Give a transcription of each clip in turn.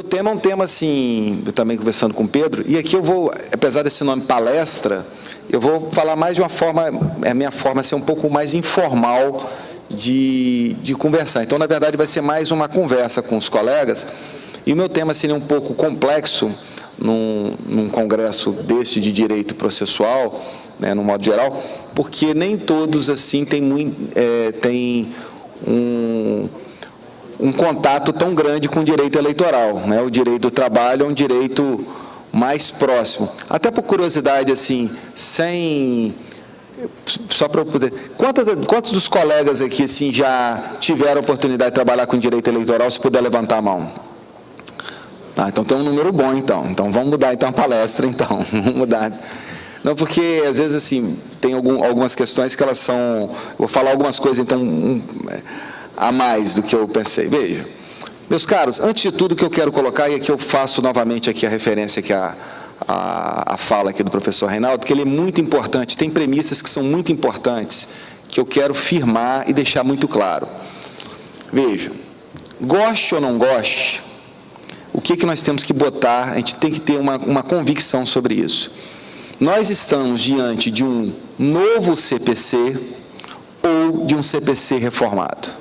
meu tema é um tema, assim, eu também conversando com o Pedro, e aqui eu vou, apesar desse nome palestra, eu vou falar mais de uma forma, a minha forma ser um pouco mais informal de conversar. Então, na verdade, vai ser mais uma conversa com os colegas, e o meu tema seria um pouco complexo, num congresso desse de direito processual, né, no modo geral, porque nem todos, assim, têm um contato tão grande com o direito eleitoral, né? O direito do trabalho é um direito mais próximo. Até por curiosidade, assim, só para eu poder... Quantos dos colegas aqui, assim, já tiveram a oportunidade de trabalhar com direito eleitoral, se puder levantar a mão? Ah, então tem um número bom, então. Então vamos mudar, então, a palestra, então. Vamos mudar. Não, porque, às vezes, assim, tem algumas questões que elas são... Vou falar algumas coisas, então... a mais do que eu pensei. Veja, meus caros, antes de tudo que eu quero colocar, e aqui eu faço novamente aqui a referência aqui a fala aqui do professor Reinaldo, que ele é muito importante, tem premissas que são muito importantes, que eu quero firmar e deixar muito claro. Veja, goste ou não goste, o que nós temos que botar, a gente tem que ter uma convicção sobre isso. Nós estamos diante de um novo CPC ou de um CPC reformado.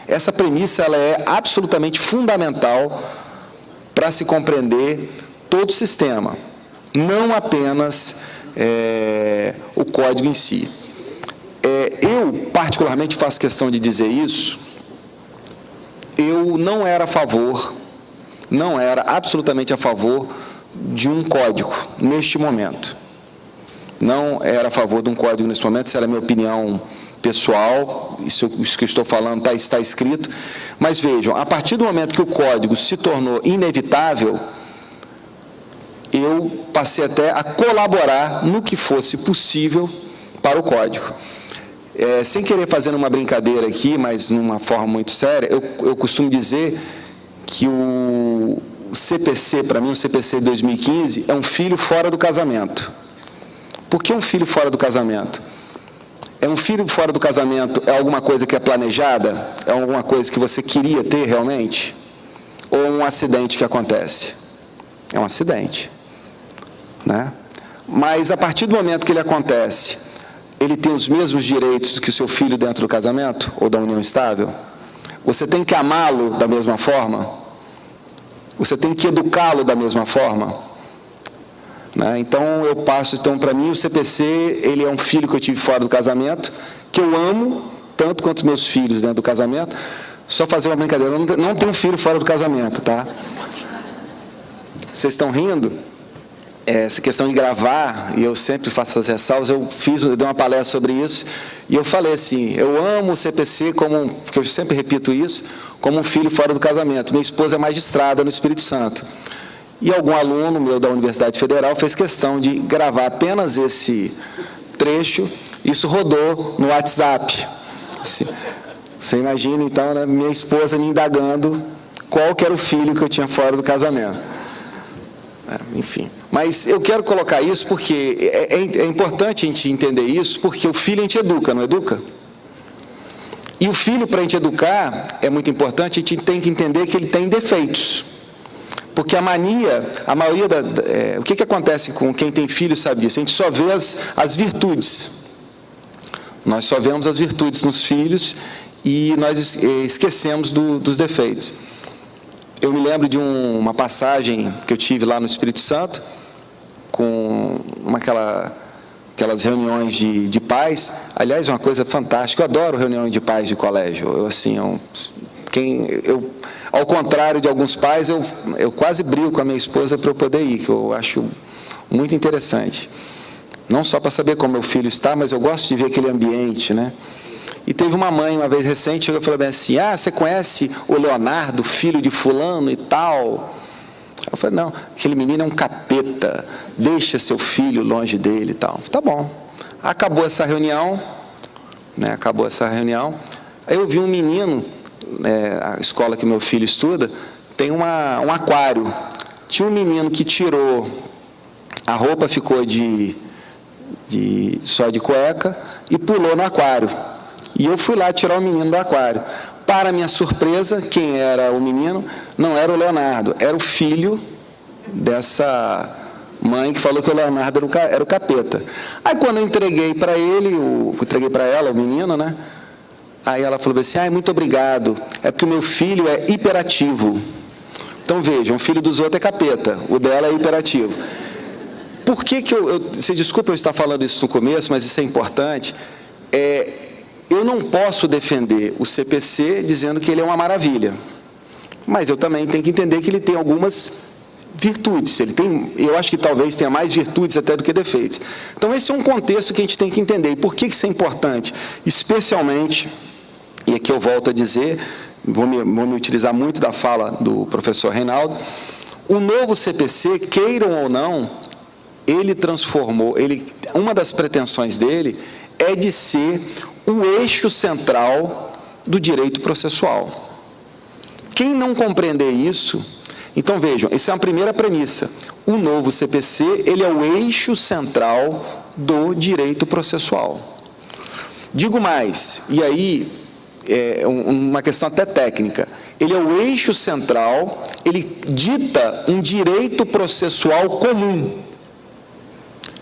Essa premissa ela é absolutamente fundamental para se compreender todo o sistema, não apenas o código em si. Eu, particularmente, faço questão de dizer isso, eu não era absolutamente a favor de um código neste momento. Não era a favor de um código nesse momento, essa era a minha opinião pessoal, isso que eu estou falando está escrito, mas vejam, a partir do momento que o código se tornou inevitável, eu passei até a colaborar no que fosse possível para o código. Sem querer fazer uma brincadeira aqui, mas numa forma muito séria, eu costumo dizer que o CPC, para mim, o CPC de 2015, é um filho fora do casamento. Por que um filho fora do casamento? Um filho fora do casamento é alguma coisa que é planejada? É alguma coisa que você queria ter realmente? Ou um acidente que acontece? É um acidente, né? Mas, a partir do momento que ele acontece, ele tem os mesmos direitos que o seu filho dentro do casamento? Ou da união estável? Você tem que amá-lo da mesma forma? Você tem que educá-lo da mesma forma? Né? Então, para mim, o CPC, ele é um filho que eu tive fora do casamento, que eu amo, tanto quanto meus filhos dentro do casamento. Só fazer uma brincadeira, eu não tenho filho fora do casamento, tá? Vocês estão rindo? Essa questão de gravar, e eu sempre faço as ressalvas, eu dei uma palestra sobre isso, e eu falei assim, eu amo o CPC, porque eu sempre repito isso, como um filho fora do casamento. Minha esposa é magistrada no Espírito Santo. E algum aluno meu da Universidade Federal fez questão de gravar apenas esse trecho, isso rodou no WhatsApp. Você imagina, então, né, minha esposa me indagando qual que era o filho que eu tinha fora do casamento. Enfim. Mas eu quero colocar isso porque é importante a gente entender isso, porque o filho a gente educa, não educa? E o filho, para a gente educar, é muito importante, a gente tem que entender que ele tem defeitos. Porque a maioria o que acontece com quem tem filho sabe disso? A gente só vê as virtudes. Nós só vemos as virtudes nos filhos e nós esquecemos dos defeitos. Eu me lembro de uma passagem que eu tive lá no Espírito Santo, com aquelas reuniões de pais. Aliás, é uma coisa fantástica. Eu adoro reunião de pais de colégio. Ao contrário de alguns pais, eu quase brigo com a minha esposa para eu poder ir, que eu acho muito interessante. Não só para saber como meu filho está, mas eu gosto de ver aquele ambiente, né? E teve uma mãe, uma vez recente, chegou e falou bem assim, você conhece o Leonardo, filho de fulano e tal? Eu falei, não, aquele menino é um capeta, deixa seu filho longe dele e tal. Tá bom. Acabou essa reunião, né? Aí eu vi um menino, a escola que meu filho estuda, tem um aquário. Tinha um menino que tirou, a roupa ficou só de cueca e pulou no aquário. E eu fui lá tirar o menino do aquário. Para minha surpresa, quem era o menino? Não era o Leonardo, era o filho dessa mãe que falou que o Leonardo era o capeta. Aí, quando eu entreguei para ele, entreguei para ela, o menino, né? Aí ela falou assim, muito obrigado, é porque o meu filho é hiperativo. Então, vejam, o filho dos outros é capeta, o dela é hiperativo. Por que você desculpa eu estar falando isso no começo, mas isso é importante, eu não posso defender o CPC dizendo que ele é uma maravilha, mas eu também tenho que entender que ele tem algumas virtudes, eu acho que talvez tenha mais virtudes até do que defeitos. Então, esse é um contexto que a gente tem que entender. E por que isso é importante? Especialmente, e aqui eu volto a dizer, vou me utilizar muito da fala do professor Reinaldo, o novo CPC, queiram ou não, ele transformou, uma das pretensões dele é de ser o eixo central do direito processual. Quem não compreender isso, então vejam, essa é uma primeira premissa, o novo CPC, ele é o eixo central do direito processual. Digo mais, e aí uma questão até técnica, ele é o eixo central, ele dita um direito processual comum.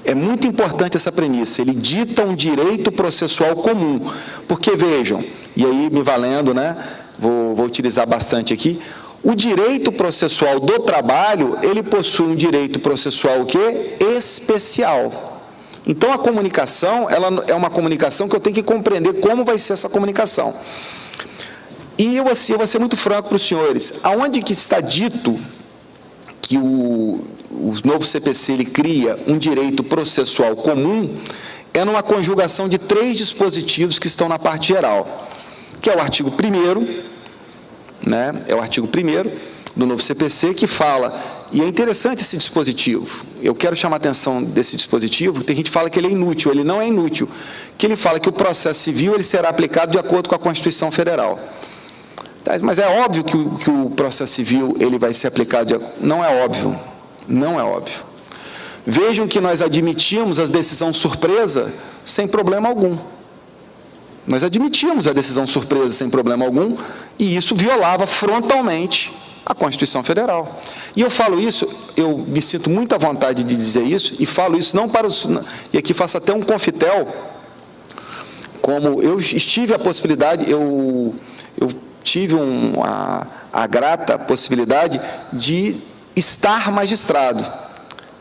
É muito importante essa premissa, ele dita um direito processual comum, porque vejam, e aí me valendo, né, vou utilizar bastante aqui, o direito processual do trabalho, ele possui um direito processual o quê? Especial. Então, a comunicação, ela é uma comunicação que eu tenho que compreender como vai ser essa comunicação. E eu vou ser muito franco para os senhores, aonde que está dito que o novo CPC ele cria um direito processual comum, é numa conjugação de 3 dispositivos que estão na parte geral, que é o artigo 1º, né? É o artigo 1º do novo CPC que fala, e é interessante esse dispositivo, eu quero chamar a atenção desse dispositivo, tem gente que fala que ele é inútil, ele não é inútil, que ele fala que o processo civil ele será aplicado de acordo com a Constituição Federal. Mas é óbvio que o processo civil ele vai ser aplicado, não é óbvio, não é óbvio. Vejam que nós admitimos a decisão surpresa sem problema algum. Nós admitimos a decisão surpresa sem problema algum, e isso violava frontalmente a Constituição Federal. E eu falo isso, eu me sinto muito à vontade de dizer isso, e falo isso não para os... E aqui faço até um confitel, como eu tive a possibilidade, eu tive a grata possibilidade de estar magistrado.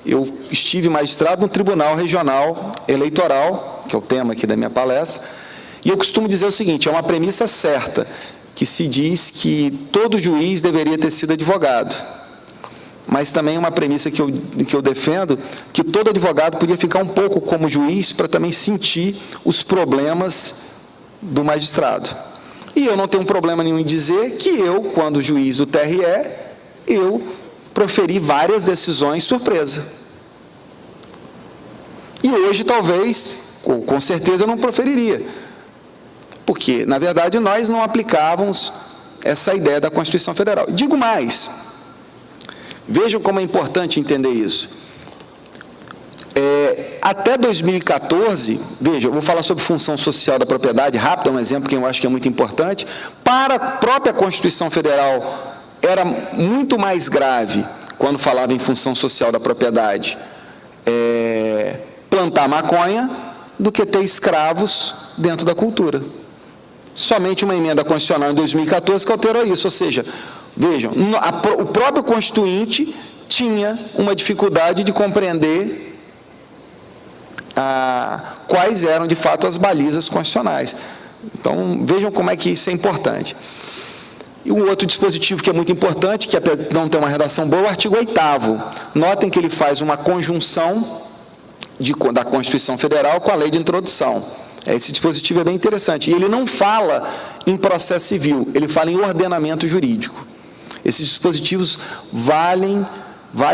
Eu estive magistrado no Tribunal Regional Eleitoral, que é o tema aqui da minha palestra, e eu costumo dizer o seguinte, é uma premissa certa, que se diz que todo juiz deveria ter sido advogado, mas também é uma premissa que eu defendo, que todo advogado podia ficar um pouco como juiz para também sentir os problemas do magistrado. E eu não tenho problema nenhum em dizer que eu, quando juiz do TRE, eu proferi várias decisões surpresa. E hoje, talvez, com certeza, eu não proferiria. Porque, na verdade, nós não aplicávamos essa ideia da Constituição Federal. Digo mais, vejam como é importante entender isso. Até 2014, veja, eu vou falar sobre função social da propriedade, rápido, é um exemplo que eu acho que é muito importante. Para a própria Constituição Federal, era muito mais grave, quando falava em função social da propriedade, plantar maconha, do que ter escravos dentro da cultura. Somente uma emenda constitucional em 2014 que alterou isso, ou seja, vejam, o próprio Constituinte tinha uma dificuldade de compreender quais eram, de fato, as balizas constitucionais. Então, vejam como é que isso é importante. E um outro dispositivo que é muito importante, que não tem uma redação boa, é o artigo 8º. Notem que ele faz uma conjunção da Constituição Federal com a Lei de Introdução. Esse dispositivo é bem interessante. E ele não fala em processo civil, ele fala em ordenamento jurídico. Esses dispositivos valem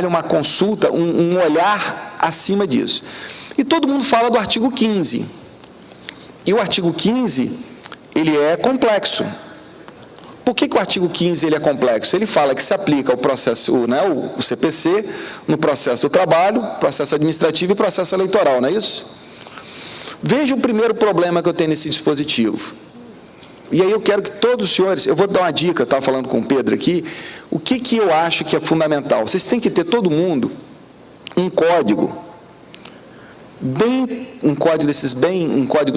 uma consulta, um olhar acima disso. E todo mundo fala do artigo 15. E o artigo 15, ele é complexo. Por que o artigo 15 ele é complexo? Ele fala que se aplica o processo, o CPC, no processo do trabalho, processo administrativo e processo eleitoral, não é isso? Veja o primeiro problema que eu tenho nesse dispositivo. E aí eu quero que todos os senhores, eu vou dar uma dica, eu estava falando com o Pedro aqui, o que eu acho que é fundamental? Vocês têm que ter, todo mundo, um código, um código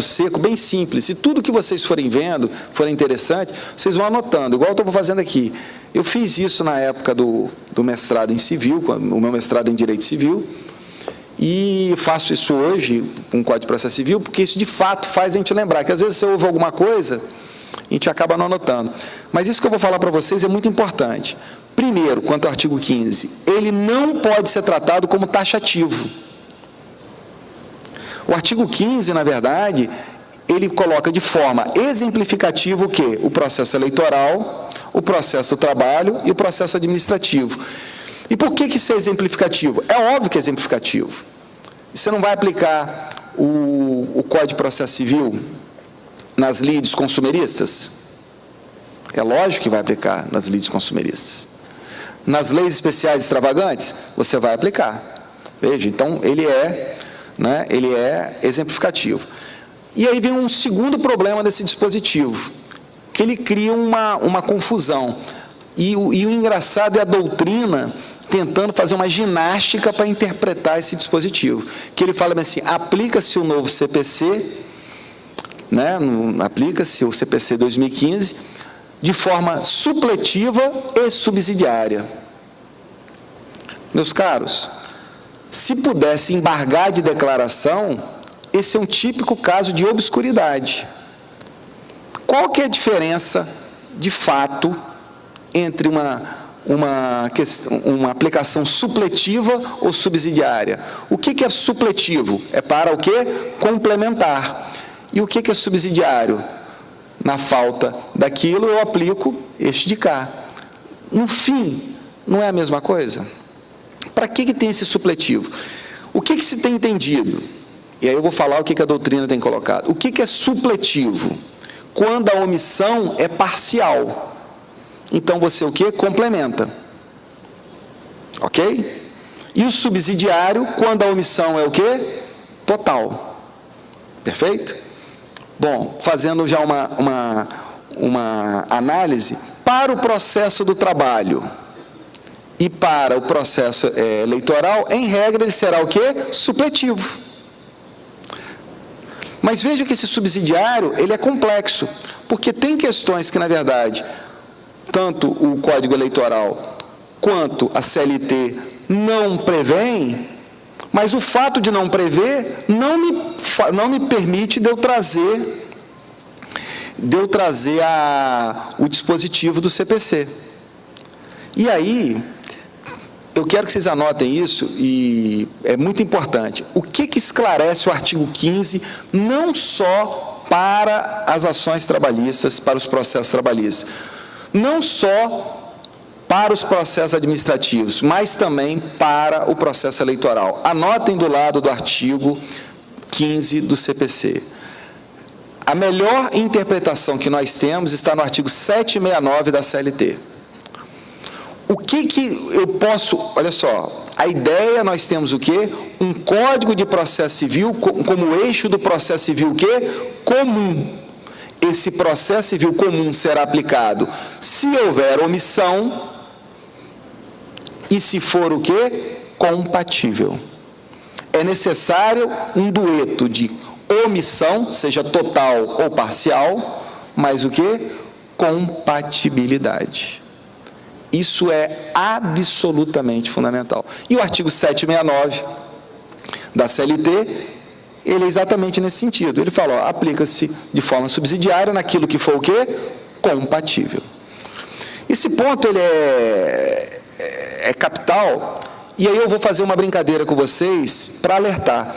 seco, bem simples, e tudo que vocês forem vendo, forem interessante, vocês vão anotando, igual eu estou fazendo aqui. Eu fiz isso na época do mestrado em civil, o meu mestrado em direito civil, e faço isso hoje com o Código de Processo Civil, porque isso de fato faz a gente lembrar, que às vezes você ouve alguma coisa, a gente acaba não anotando. Mas isso que eu vou falar para vocês é muito importante. Primeiro, quanto ao artigo 15, ele não pode ser tratado como taxativo. O artigo 15, na verdade, ele coloca de forma exemplificativa o quê? O processo eleitoral, o processo do trabalho e o processo administrativo. E por que isso é exemplificativo? É óbvio que é exemplificativo. Você não vai aplicar o Código de Processo Civil nas lides consumeristas? É lógico que vai aplicar nas lides consumeristas. Nas leis especiais extravagantes, você vai aplicar. Veja, então ele é exemplificativo. E aí vem um segundo problema desse dispositivo, que ele cria uma confusão. E o engraçado é a doutrina tentando fazer uma ginástica para interpretar esse dispositivo. Que ele fala assim, aplica-se o novo CPC, aplica-se o CPC 2015, de forma supletiva e subsidiária. Meus caros, se pudesse embargar de declaração, esse é um típico caso de obscuridade. Qual que é a diferença, de fato, entre uma aplicação supletiva ou subsidiária? O que é supletivo? É para o quê? Complementar. E o que é subsidiário? Na falta daquilo, eu aplico este de cá. No fim, não é a mesma coisa? Para que tem esse supletivo? O que se tem entendido? E aí eu vou falar o que a doutrina tem colocado. O que é supletivo? Quando a omissão é parcial. Então você o quê? Complementa. Ok? E o subsidiário, quando a omissão é o quê? Total. Perfeito? Bom, fazendo já uma análise, para o processo do trabalho e para o processo eleitoral, em regra, ele será o quê? Supletivo. Mas veja que esse subsidiário, ele é complexo, porque tem questões que, na verdade, tanto o Código Eleitoral quanto a CLT não prevêem, mas o fato de não prever não me permite de eu trazer o dispositivo do CPC. E aí, eu quero que vocês anotem isso, e é muito importante. O que esclarece o artigo 15, não só para as ações trabalhistas, para os processos trabalhistas, não só para os processos administrativos, mas também para o processo eleitoral. Anotem do lado do artigo 15 do CPC. A melhor interpretação que nós temos está no artigo 769 da CLT. O que eu posso... Olha só, a ideia, nós temos o quê? Um Código de Processo Civil como eixo do processo civil o quê? Comum. Esse processo civil comum será aplicado se houver omissão e se for o quê? Compatível. É necessário um dueto de omissão, seja total ou parcial, mas o quê? Compatibilidade. Isso é absolutamente fundamental. E o artigo 769 da CLT, ele é exatamente nesse sentido. Ele fala, aplica-se de forma subsidiária naquilo que for o quê? Compatível. Esse ponto, ele é capital, e aí eu vou fazer uma brincadeira com vocês para alertar.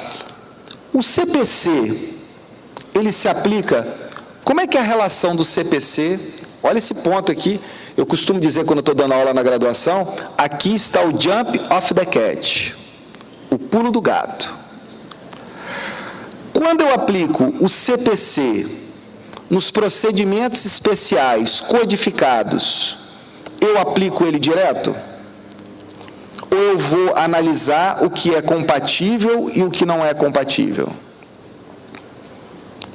O CPC, ele se aplica... Como é que é a relação do CPC? Olha esse ponto aqui. Eu costumo dizer, quando eu estou dando aula na graduação, aqui está o jump of the cat, o pulo do gato. Quando eu aplico o CPC nos procedimentos especiais codificados, eu aplico ele direto? Ou eu vou analisar o que é compatível e o que não é compatível?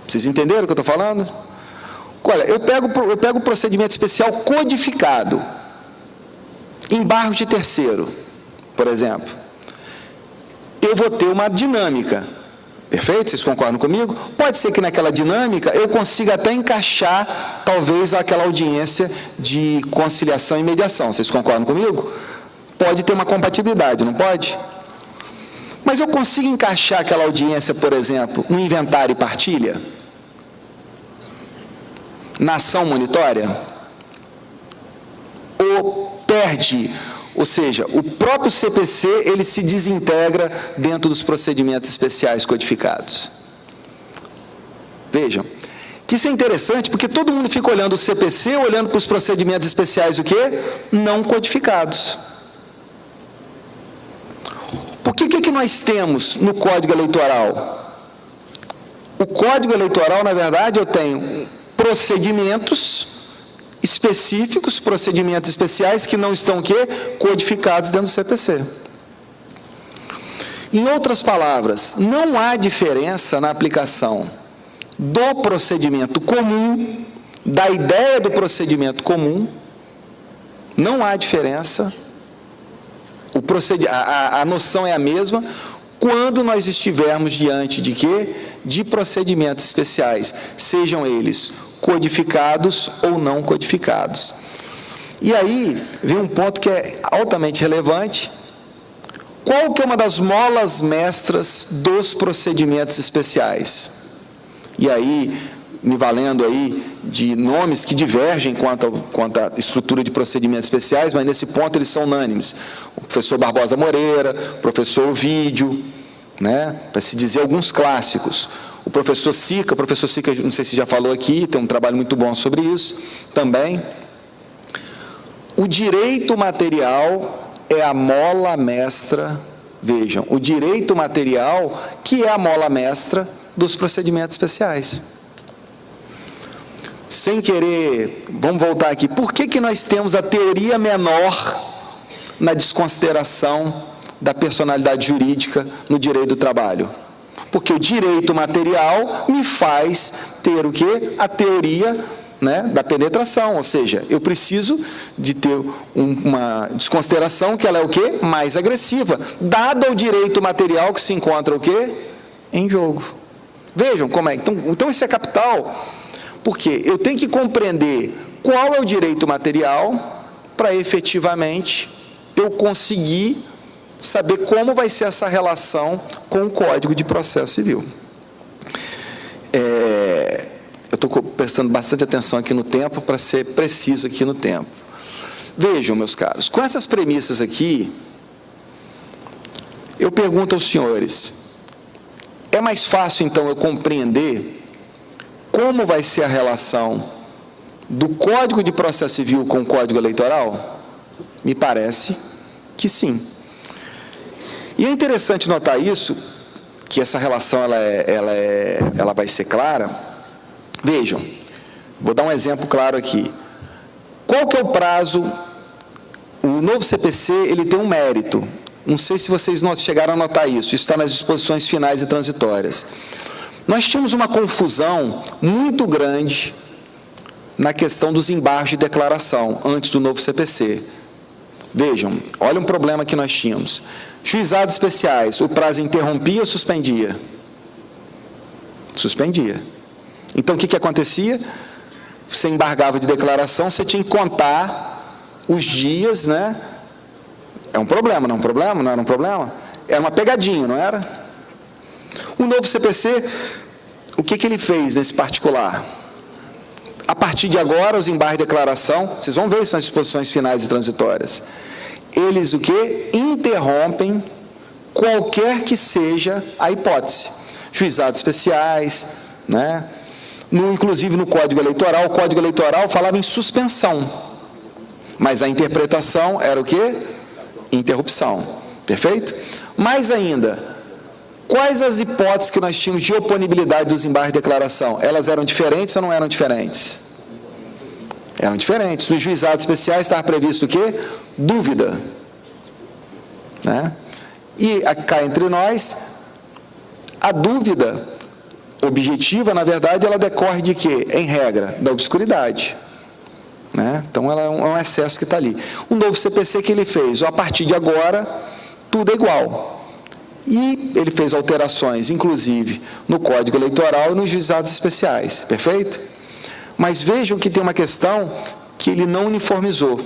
Vocês entenderam o que eu estou falando? Olha, eu pego o procedimento especial codificado, embargos de terceiro, por exemplo. Eu vou ter uma dinâmica, perfeito? Vocês concordam comigo? Pode ser que naquela dinâmica eu consiga até encaixar, talvez, aquela audiência de conciliação e mediação. Vocês concordam comigo? Pode ter uma compatibilidade, não pode? Mas eu consigo encaixar aquela audiência, por exemplo, no inventário e partilha? Na ação monitória? Ou perde, ou seja, o próprio CPC, ele se desintegra dentro dos procedimentos especiais codificados? Vejam, que isso é interessante, porque todo mundo fica olhando o CPC, olhando para os procedimentos especiais, o quê? Não codificados. Porque o que nós temos no Código Eleitoral? O Código Eleitoral, na verdade, eu tenho procedimentos específicos, procedimentos especiais que não estão o quê? Codificados dentro do CPC. Em outras palavras, não há diferença na aplicação do procedimento comum, da ideia do procedimento comum, não há diferença. A noção é a mesma quando nós estivermos diante de quê? De procedimentos especiais, sejam eles codificados ou não codificados. E aí vem um ponto que é altamente relevante. Qual que é uma das molas mestras dos procedimentos especiais? E aí, me valendo aí de nomes que divergem quanto à estrutura de procedimentos especiais, mas nesse ponto eles são unânimes. O professor Barbosa Moreira, o professor Ovídio, né, para se dizer alguns clássicos. O professor Sica, não sei se já falou aqui, tem um trabalho muito bom sobre isso também. O direito material é a mola mestra, vejam, o direito material que é a mola mestra dos procedimentos especiais. Sem querer, vamos voltar aqui, por que nós temos a teoria menor na desconsideração da personalidade jurídica no direito do trabalho? Porque o direito material me faz ter o quê? A teoria, né, da penetração, ou seja, eu preciso de ter uma desconsideração que ela é o quê? Mais agressiva, dado ao direito material que se encontra o quê? Em jogo. Vejam como é. Então isso é capital. Porque eu tenho que compreender qual é o direito material para efetivamente eu conseguir saber como vai ser essa relação com o Código de Processo Civil. Eu estou prestando bastante atenção aqui no tempo para ser preciso aqui no tempo. Vejam, meus caros, com essas premissas aqui, eu pergunto aos senhores, é mais fácil então eu compreender como vai ser a relação do Código de Processo Civil com o Código Eleitoral? Me parece que sim. E é interessante notar isso, que essa relação ela vai ser clara. Vejam, vou dar um exemplo claro aqui. Qual que é o prazo? O novo CPC, ele tem um mérito. Não sei se vocês não chegaram a notar isso. Isso está nas disposições finais e transitórias. Nós tínhamos uma confusão muito grande na questão dos embargos de declaração, antes do novo CPC. Vejam, olha um problema que nós tínhamos. Juizados especiais, o prazo interrompia ou suspendia? Suspendia. Então, o que acontecia? Você embargava de declaração, você tinha que contar os dias, né? É um problema, não é um problema? Não era um problema? Era uma pegadinha, não era? O novo CPC, o que ele fez nesse particular? A partir de agora, os embargos de declaração, vocês vão ver isso nas disposições finais e transitórias, eles o quê? Interrompem qualquer que seja a hipótese. Juizados especiais, né? Inclusive no Código Eleitoral, o Código Eleitoral falava em suspensão, mas a interpretação era o quê? Interrupção. Perfeito? Mais ainda, quais as hipóteses que nós tínhamos de oponibilidade dos embargos de declaração? Elas eram diferentes ou não eram diferentes? Eram diferentes. Nos juizados especiais estava previsto o quê? Dúvida. Né? E cá entre nós, a dúvida, objetiva, na verdade, ela decorre de quê? Em regra, da obscuridade. Né? Então, ela é um excesso que está ali. O novo CPC que ele fez, a partir de agora, tudo é igual. E ele fez alterações, inclusive, no Código Eleitoral e nos juizados especiais, perfeito? Mas vejam que tem uma questão que ele não uniformizou.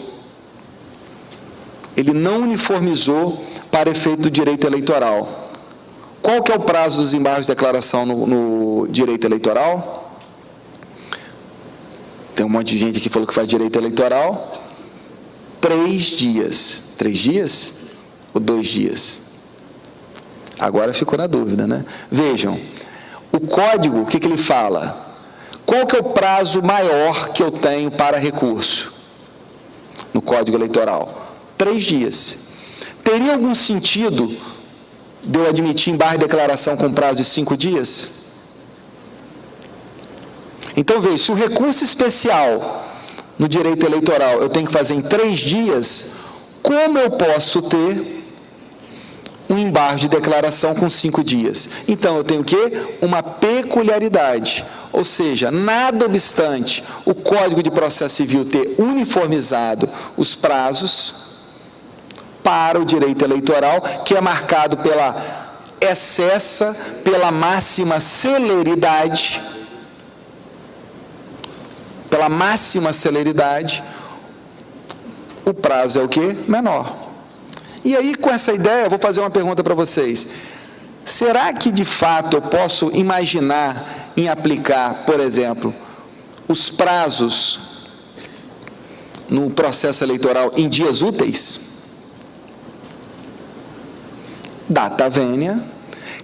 Ele não uniformizou para efeito do direito eleitoral. Qual que é o prazo dos embargos de declaração no direito eleitoral? Tem um monte de gente que falou que faz direito eleitoral. 3 dias. 3 dias ou 2 dias? Agora ficou na dúvida, né? Vejam, o código, o que ele fala? Qual que é o prazo maior que eu tenho para recurso no Código Eleitoral? 3 dias. Teria algum sentido de eu admitir embargo de declaração com prazo de 5 dias? Então, veja, se o recurso especial no direito eleitoral eu tenho que fazer em 3 dias, como eu posso ter um embargo de declaração com 5 dias? Então, eu tenho o quê? Uma peculiaridade. Ou seja, nada obstante o Código de Processo Civil ter uniformizado os prazos para o direito eleitoral, que é marcado pela excessa, pela máxima celeridade, o prazo é o quê? Menor. E aí, com essa ideia, eu vou fazer uma pergunta para vocês. Será que, de fato, eu posso imaginar em aplicar, por exemplo, os prazos no processo eleitoral em dias úteis? Data vênia.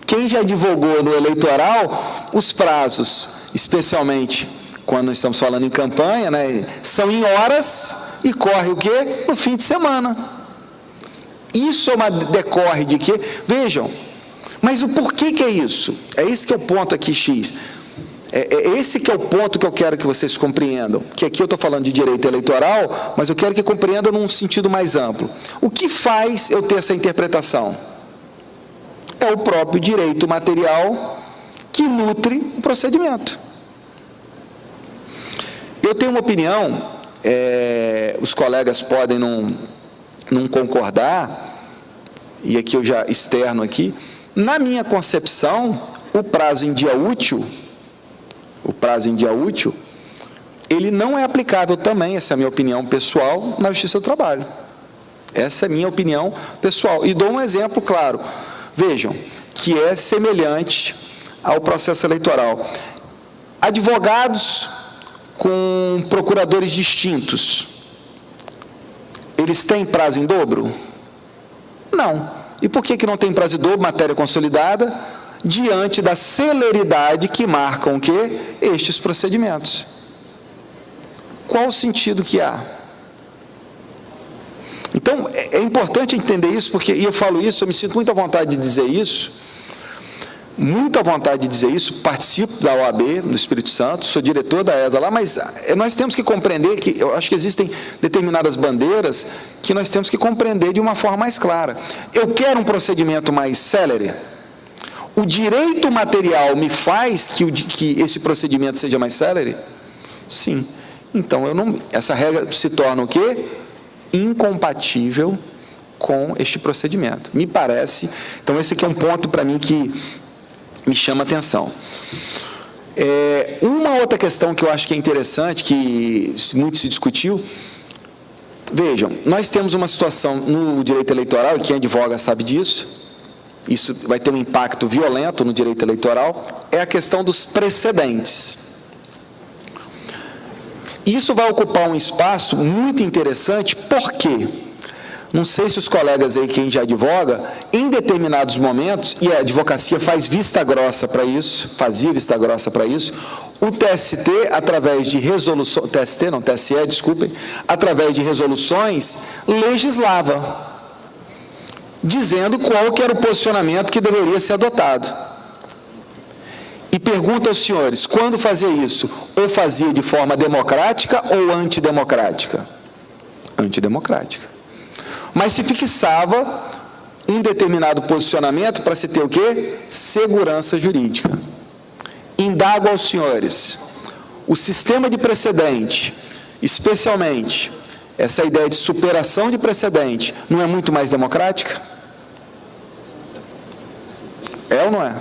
Quem já divulgou no eleitoral, os prazos, especialmente quando estamos falando em campanha, né, são em horas e corre o quê? No fim de semana. Isso decorre de quê? Vejam, mas o porquê que é isso? É esse que é o ponto aqui, X. Esse que é o ponto que eu quero que vocês compreendam. Que aqui eu estou falando de direito eleitoral, mas eu quero que compreendam num sentido mais amplo. O que faz eu ter essa interpretação? É o próprio direito material que nutre o procedimento. Eu tenho uma opinião, os colegas podem não concordar, e aqui eu já externo aqui, na minha concepção, o prazo em dia útil, ele não é aplicável também, essa é a minha opinião pessoal, na Justiça do Trabalho. Essa é a minha opinião pessoal. E dou um exemplo claro. Vejam, que é semelhante ao processo eleitoral. Advogados com procuradores distintos, eles têm prazo em dobro? Não. E por que não tem prazo em dobro, matéria consolidada? Diante da celeridade que marcam o quê? Estes procedimentos. Qual o sentido que há? Então, é importante entender isso, porque, e eu falo isso, eu me sinto muito à vontade de dizer isso, participo da OAB, do Espírito Santo, sou diretor da ESA lá, mas nós temos que compreender que, eu acho que existem determinadas bandeiras que nós temos que compreender de uma forma mais clara. Eu quero um procedimento mais célere? O direito material me faz que esse procedimento seja mais célere? Sim. Então, essa regra se torna o quê? Incompatível com este procedimento. Me parece. Então, esse aqui é um ponto para mim que me chama a atenção. Uma outra questão que eu acho que é interessante, que muito se discutiu, vejam, nós temos uma situação no direito eleitoral, e quem advoga sabe disso, isso vai ter um impacto violento no direito eleitoral, é a questão dos precedentes. Isso vai ocupar um espaço muito interessante, por quê? Não sei se os colegas aí, quem já advoga, em determinados momentos, e a advocacia faz vista grossa para isso, fazia vista grossa para isso, o TST, através de resoluções, TSE, desculpem, através de resoluções, legislava, dizendo qual que era o posicionamento que deveria ser adotado. E pergunto aos senhores, quando fazia isso? Ou fazia de forma democrática ou antidemocrática? Antidemocrática. Mas se fixava um determinado posicionamento para se ter o quê? Segurança jurídica. indago aos senhores, o sistema de precedente, especialmente essa ideia de superação de precedente, não é muito mais democrática? É ou não é?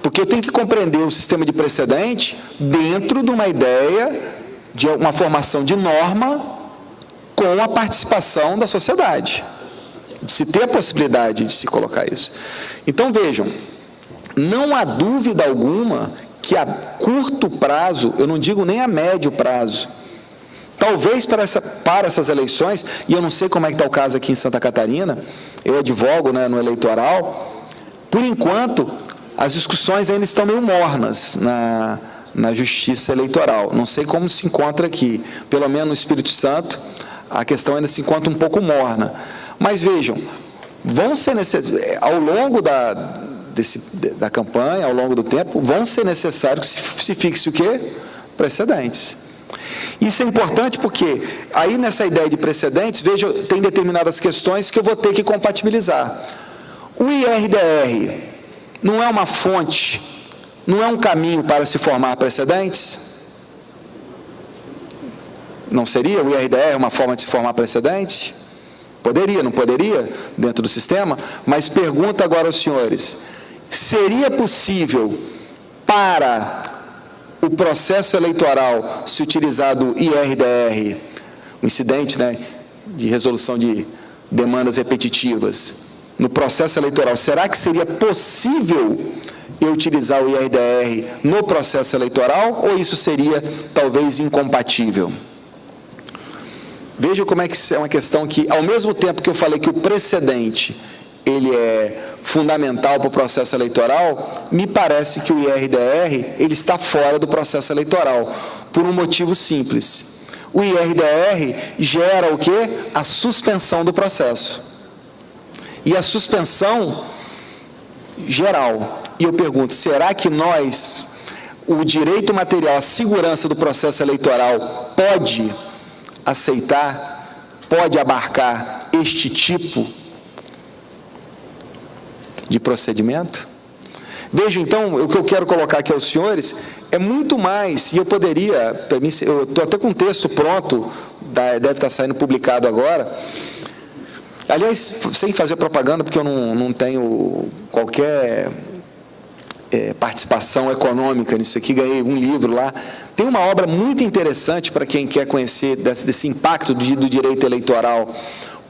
Porque eu tenho que compreender o sistema de precedente dentro de uma ideia de uma formação de norma com a participação da sociedade, de se ter a possibilidade de se colocar isso. Então, vejam, não há dúvida alguma que a curto prazo, eu não digo nem a médio prazo, talvez para essas eleições, e eu não sei como é que está o caso aqui em Santa Catarina, eu advogo, né, no eleitoral, por enquanto, as discussões ainda estão meio mornas na justiça eleitoral, não sei como se encontra aqui, pelo menos no Espírito Santo, a questão ainda se encontra um pouco morna, mas vejam, vão ser ao longo da campanha, ao longo do tempo, vão ser necessários que se fixe o quê? Precedentes. Isso é importante porque, aí nessa ideia de precedentes, veja, tem determinadas questões que eu vou ter que compatibilizar. O IRDR não é uma fonte, não é um caminho para se formar precedentes? Não seria o IRDR uma forma de se formar precedentes? Poderia, não poderia, dentro do sistema? Mas pergunto agora aos senhores, seria possível para o processo eleitoral se utilizar do IRDR, um incidente, né, de resolução de demandas repetitivas, no processo eleitoral, será que seria possível eu utilizar o IRDR no processo eleitoral, ou isso seria talvez incompatível? Veja como é que é uma questão que, ao mesmo tempo que eu falei que o precedente ele é fundamental para o processo eleitoral, me parece que o IRDR ele está fora do processo eleitoral, por um motivo simples. O IRDR gera o quê? A suspensão do processo. E a suspensão geral. E eu pergunto, será que nós, o direito material, a segurança do processo eleitoral, pode aceitar, pode abarcar este tipo de procedimento? Veja, então, o que eu quero colocar aqui aos senhores é muito mais, e eu poderia, para mim, eu estou até com um texto pronto, deve estar saindo publicado agora, aliás, sem fazer propaganda, porque eu não tenho qualquer participação econômica nisso aqui, ganhei um livro lá, tem uma obra muito interessante para quem quer conhecer desse impacto do direito eleitoral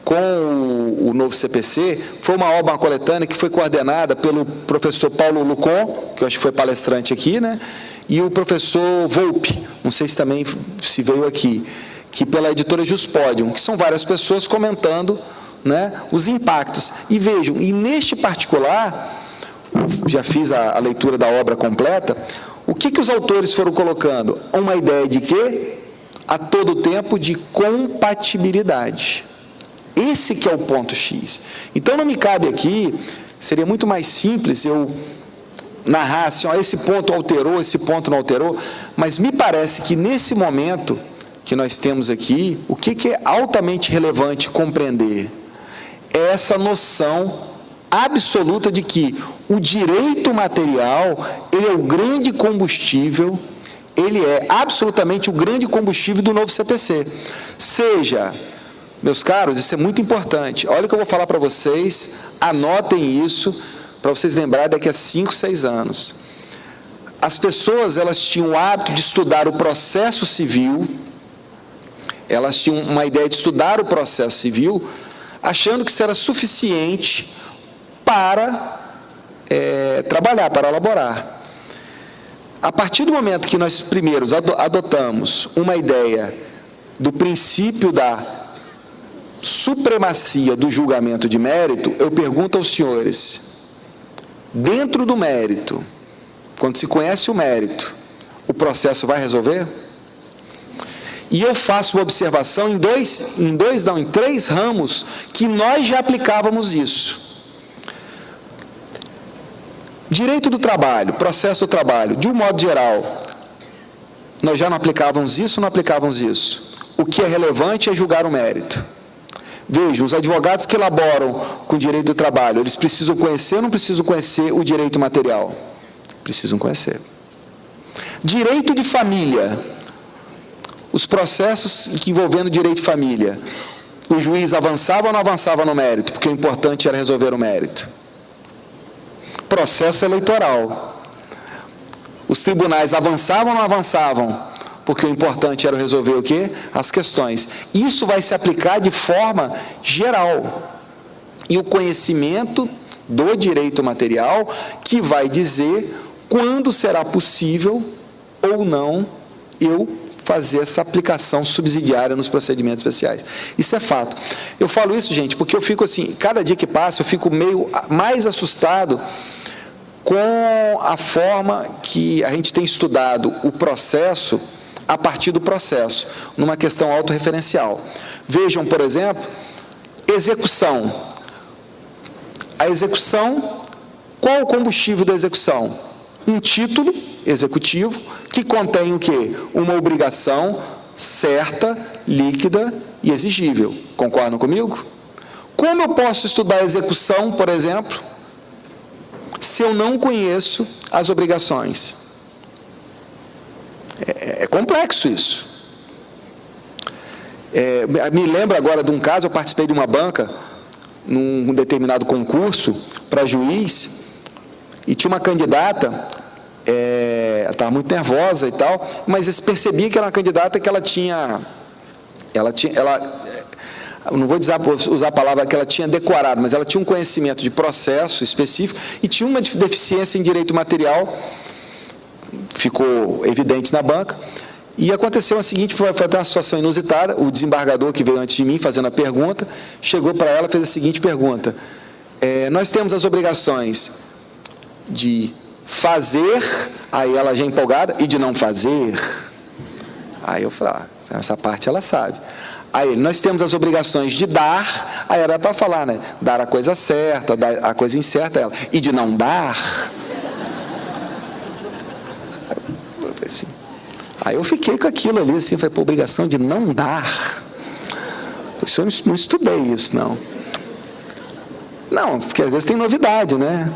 com o novo CPC, foi uma obra coletânea que foi coordenada pelo professor Paulo Lucon, que eu acho que foi palestrante aqui, né? E o professor Volpe, não sei se também se veio aqui, que pela editora Juspodium, que são várias pessoas comentando, né, os impactos. E vejam, e neste particular, já fiz a leitura da obra completa, o que os autores foram colocando? Uma ideia de quê? A todo tempo de compatibilidade. Esse que é o ponto X. Então, não me cabe aqui, seria muito mais simples eu narrar assim, ó, esse ponto alterou, esse ponto não alterou, mas me parece que nesse momento que nós temos aqui, o que é altamente relevante compreender? É essa noção absoluta de que o direito material, ele é o grande combustível, ele é absolutamente o grande combustível do novo CPC. Seja... Meus caros, isso é muito importante. Olha o que eu vou falar para vocês, anotem isso, para vocês lembrarem daqui a 5, 6 anos. As pessoas, elas tinham o hábito de estudar o processo civil, elas tinham uma ideia de estudar o processo civil, achando que isso era suficiente para trabalhar, para elaborar. A partir do momento que nós primeiros adotamos uma ideia do princípio da supremacia do julgamento de mérito, eu pergunto aos senhores, dentro do mérito, quando se conhece o mérito, o processo vai resolver? E eu faço uma observação em três ramos que nós já aplicávamos isso. Direito do trabalho, processo do trabalho, de um modo geral, nós já não aplicávamos isso ou não aplicávamos isso? O que é relevante é julgar o mérito. Vejam, os advogados que elaboram com o direito do trabalho, eles precisam conhecer ou não precisam conhecer o direito material? Precisam conhecer. Direito de família. Os processos envolvendo direito de família. O juiz avançava ou não avançava no mérito? Porque o importante era resolver o mérito. Processo eleitoral. Os tribunais avançavam ou não avançavam? Porque o importante era resolver o quê? As questões. Isso vai se aplicar de forma geral. E o conhecimento do direito material que vai dizer quando será possível ou não eu fazer essa aplicação subsidiária nos procedimentos especiais. Isso é fato. Eu falo isso, gente, porque eu fico assim, cada dia que passa, eu fico meio mais assustado com a forma que a gente tem estudado o processo a partir do processo, numa questão autorreferencial. Vejam, por exemplo, execução. A execução, qual o combustível da execução? Um título executivo que contém o quê? Uma obrigação certa, líquida e exigível. Concordam comigo? Como eu posso estudar a execução, por exemplo, se eu não conheço as obrigações? É complexo isso. Me lembro agora de um caso, eu participei de uma banca, num determinado concurso para juiz, e tinha uma candidata, ela estava muito nervosa e tal, mas eu percebi que era uma candidata que ela não vou usar a palavra que ela tinha decorado, mas ela tinha um conhecimento de processo específico e tinha uma deficiência em direito material, ficou evidente na banca. E aconteceu a seguinte, foi até uma situação inusitada, o desembargador que veio antes de mim fazendo a pergunta, chegou para ela e fez a seguinte pergunta: nós temos as obrigações de fazer, aí ela já empolgada, e de não fazer. Aí eu falei, essa parte ela sabe. Aí nós temos as obrigações de dar, aí era para falar, né? Dar a coisa certa, dar a coisa incerta, ela, e de não dar. Assim. Aí eu fiquei com aquilo ali, assim, falei, obrigação de não dar. Eu não estudei isso, não. Não, porque às vezes tem novidade, né?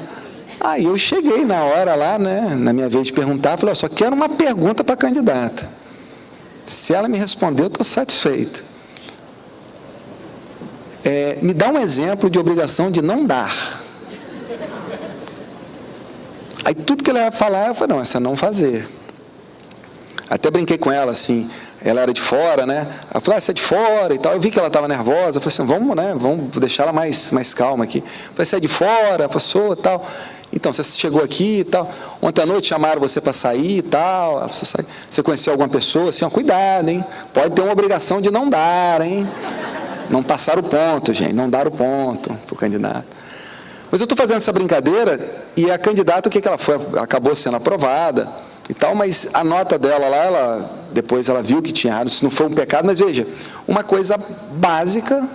Aí eu cheguei na hora lá, né, na minha vez de perguntar, falei, só quero uma pergunta para a candidata. Se ela me responder, eu estou satisfeito. Me dá um exemplo de obrigação de não dar. Aí tudo que ela ia falar, eu falei, não, essa é não fazer. Até brinquei com ela, assim, ela era de fora, né? Ela falou, você é de fora e tal. Eu vi que ela estava nervosa, eu falei assim, vamos deixar ela mais calma aqui. Eu falei, você é de fora? Ela falou, sou, tal. Então, você chegou aqui e tal. Ontem à noite chamaram você para sair e tal. Você conheceu alguma pessoa? Assim, cuidado, hein? Pode ter uma obrigação de não dar, hein? Não passar o ponto, gente, não dar o ponto para o candidato. Mas eu estou fazendo essa brincadeira e a candidata, o que ela foi? Acabou sendo aprovada e tal, mas a nota dela lá, depois ela viu que tinha errado, isso não foi um pecado, mas veja, uma coisa básica,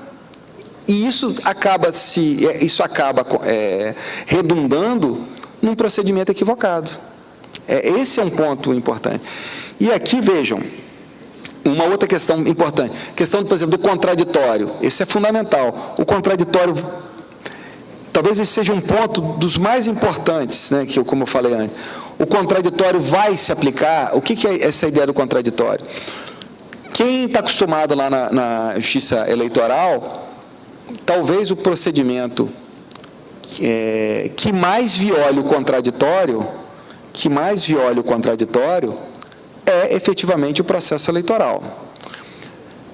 e isso acaba redundando num procedimento equivocado. Esse é um ponto importante. E aqui, vejam, uma outra questão importante, questão, por exemplo, do contraditório, esse é fundamental. O contraditório, talvez esse seja um ponto dos mais importantes, né, como eu falei antes. O contraditório vai se aplicar. O que é essa ideia do contraditório? Quem está acostumado lá na justiça eleitoral, talvez o procedimento que mais viole o contraditório, é efetivamente o processo eleitoral.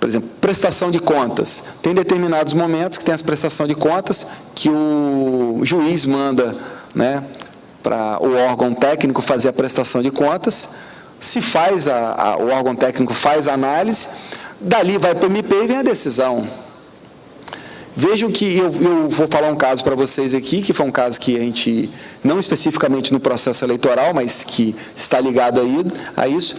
Por exemplo, prestação de contas. Tem determinados momentos que tem as prestação de contas que o juiz manda, né, para o órgão técnico fazer a prestação de contas, se faz o órgão técnico faz a análise, dali vai para o MP e vem a decisão. Vejam que eu vou falar um caso para vocês aqui, que foi um caso que a gente, não especificamente no processo eleitoral, mas que está ligado a isso.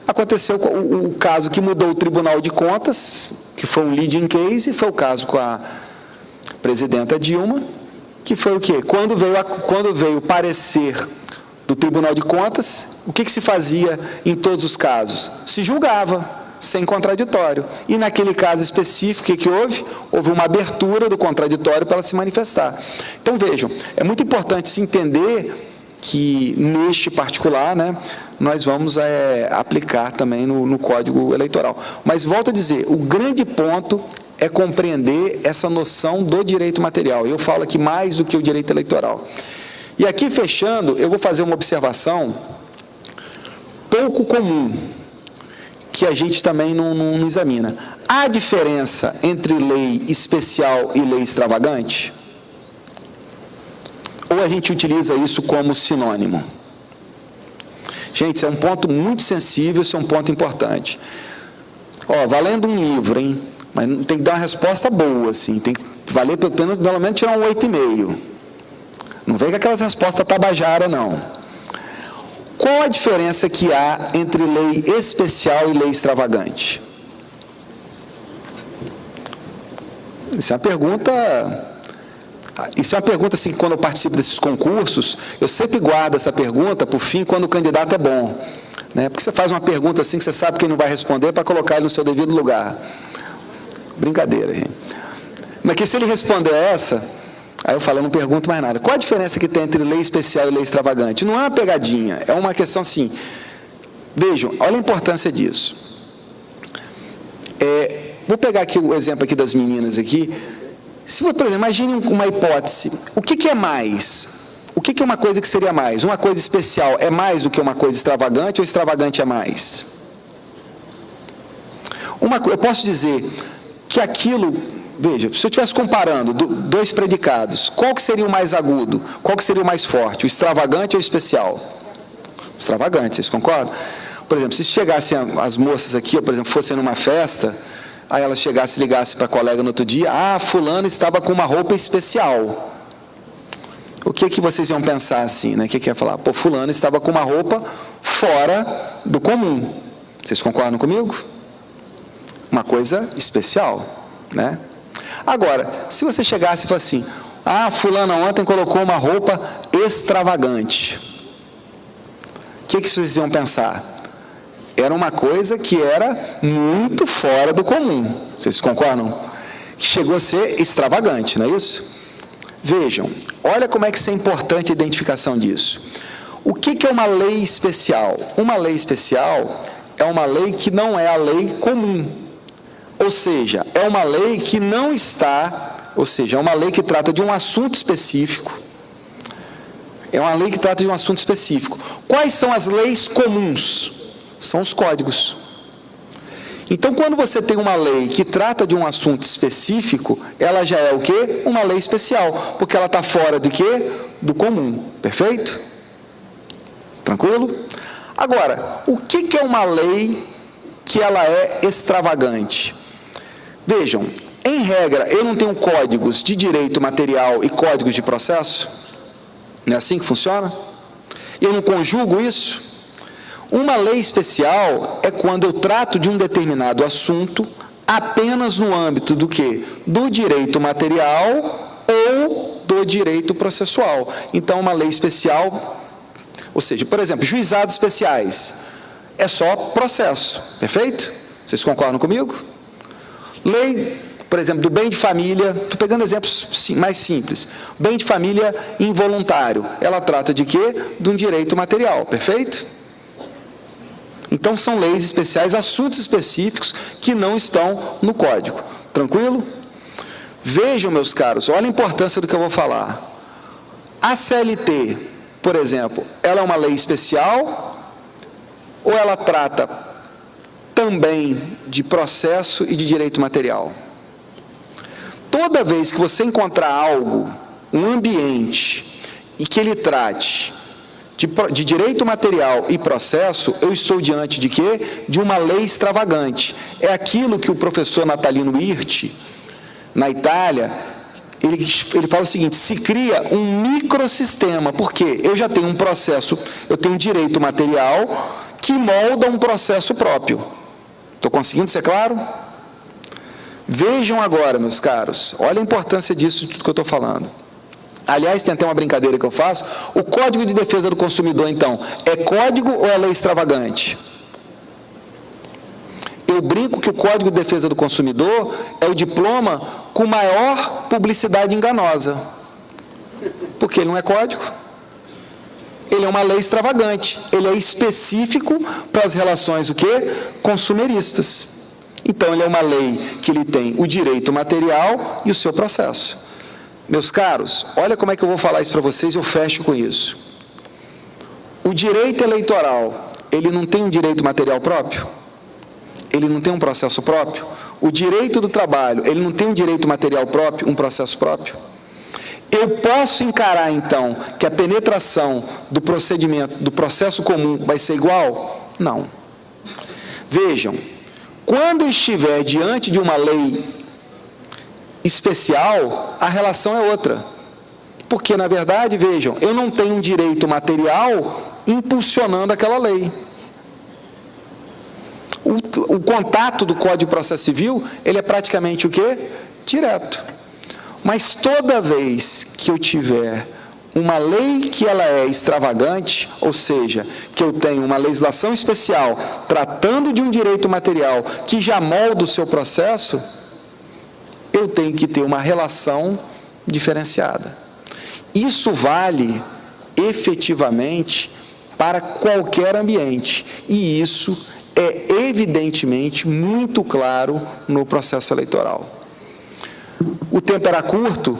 Aconteceu o caso que mudou o Tribunal de Contas, que foi um leading case, foi o caso com a presidenta Dilma, que foi o quê? Quando veio o parecer do Tribunal de Contas, o que se fazia em todos os casos? Se julgava, sem contraditório. E naquele caso específico, o que houve? Houve uma abertura do contraditório para ela se manifestar. Então, vejam, é muito importante se entender que neste particular, né, nós vamos aplicar também no Código Eleitoral. Mas, volto a dizer, o grande ponto é compreender essa noção do direito material. Eu falo aqui mais do que o direito eleitoral. E aqui, fechando, eu vou fazer uma observação pouco comum, que a gente também não examina. Há diferença entre lei especial e lei extravagante? Ou a gente utiliza isso como sinônimo? Gente, isso é um ponto muito sensível, isso é um ponto importante. Ó, valendo um livro, hein? Mas tem que dar uma resposta boa, assim, tem que valer pelo menos tirar um 8,5. Não vem com aquelas respostas tabajara, não. Qual a diferença que há entre lei especial e lei extravagante? Isso é uma pergunta, assim, quando eu participo desses concursos, eu sempre guardo essa pergunta por fim, quando o candidato é bom, né? Porque você faz uma pergunta assim que você sabe que ele não vai responder para colocar ele no seu devido lugar. Brincadeira, gente. Mas que se ele responder essa, aí eu falo, eu não pergunto mais nada. Qual a diferença que tem entre lei especial e lei extravagante? Não é uma pegadinha, é uma questão assim. Vejam, olha a importância disso. Vou pegar aqui o exemplo aqui das meninas aqui. Se, por exemplo, imagine uma hipótese. O que é mais? O que é uma coisa que seria mais? Uma coisa especial é mais do que uma coisa extravagante ou extravagante é mais? Eu posso dizer que aquilo, veja, se eu estivesse comparando dois predicados, qual que seria o mais agudo? Qual que seria o mais forte? O extravagante ou o especial? O extravagante, vocês concordam? Por exemplo, se chegassem as moças aqui, por exemplo, fossem numa festa, aí elas chegassem e ligassem para a colega no outro dia, fulano estava com uma roupa especial. O que vocês iam pensar assim, né? O que ia falar? Pô, fulano estava com uma roupa fora do comum. Vocês concordam comigo? Uma coisa especial, né? Agora, se você chegasse e falasse assim, fulano ontem colocou uma roupa extravagante. O que vocês iam pensar? Era uma coisa que era muito fora do comum. Vocês concordam? Que chegou a ser extravagante, não é isso? Vejam, olha como é que isso é importante a identificação disso. O que é uma lei especial? Uma lei especial é uma lei que não é a lei comum. Ou seja, é uma lei que não está, ou seja, é uma lei que trata de um assunto específico. É uma lei que trata de um assunto específico. Quais são as leis comuns? São os códigos. Então, quando você tem uma lei que trata de um assunto específico, ela já é o quê? Uma lei especial, porque ela está fora do quê? Do comum. Perfeito? Tranquilo? Agora, o que é uma lei que ela é extravagante? Vejam, em regra, eu não tenho códigos de direito material e códigos de processo? Não é assim que funciona? Eu não conjugo isso? Uma lei especial é quando eu trato de um determinado assunto apenas no âmbito do quê? Do direito material ou do direito processual. Então, uma lei especial, ou seja, por exemplo, juizados especiais, é só processo, perfeito? Vocês concordam comigo? Lei, por exemplo, do bem de família, estou pegando exemplos mais simples. Bem de família involuntário, ela trata de quê? De um direito material, perfeito? Então, são leis especiais, assuntos específicos que não estão no código. Tranquilo? Vejam, meus caros, olha a importância do que eu vou falar. A CLT, por exemplo, ela é uma lei especial ou ela trata também de processo e de direito material? Toda vez que você encontrar algo, um ambiente, e que ele trate de direito material e processo, eu estou diante de quê? De uma lei extravagante. É aquilo que o professor Natalino Hirti, na Itália, ele fala o seguinte, se cria um microsistema, porque eu já tenho um processo, eu tenho um direito material que molda um processo próprio. Estou conseguindo ser claro? Vejam agora, meus caros, olha a importância disso, de tudo que eu estou falando. Aliás, tem até uma brincadeira que eu faço. O Código de Defesa do Consumidor, então, é código ou é lei extravagante? Eu brinco que o Código de Defesa do Consumidor é o diploma com maior publicidade enganosa. Porque ele não é código. ele é uma lei extravagante, ele é específico para as relações o quê? Consumeristas. Então, ele é uma lei que ele tem o direito material e o seu processo. Meus caros, olha como é que eu vou falar isso para vocês e eu fecho com isso. O direito eleitoral, ele não tem um direito material próprio? Ele não tem um processo próprio? O direito do trabalho, ele não tem um direito material próprio, um processo próprio? Eu posso encarar, então, que a penetração do procedimento, do processo comum, vai ser igual? Não. Vejam, quando estiver diante de uma lei especial, a relação é outra. Porque, na verdade, vejam, eu não tenho um direito material impulsionando aquela lei. O contato do Código de Processo Civil, ele é praticamente o quê? Direto. Mas toda vez que eu tiver uma lei que ela é extravagante, ou seja, que eu tenho uma legislação especial tratando de um direito material que já molda o seu processo, eu tenho que ter uma relação diferenciada. Isso vale efetivamente para qualquer ambiente, e isso é evidentemente muito claro no processo eleitoral. O tempo era curto,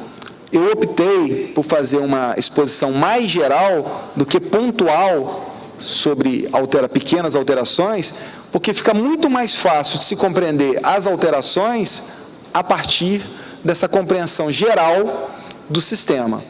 eu optei por fazer uma exposição mais geral do que pontual sobre pequenas alterações, porque fica muito mais fácil de se compreender as alterações a partir dessa compreensão geral do sistema.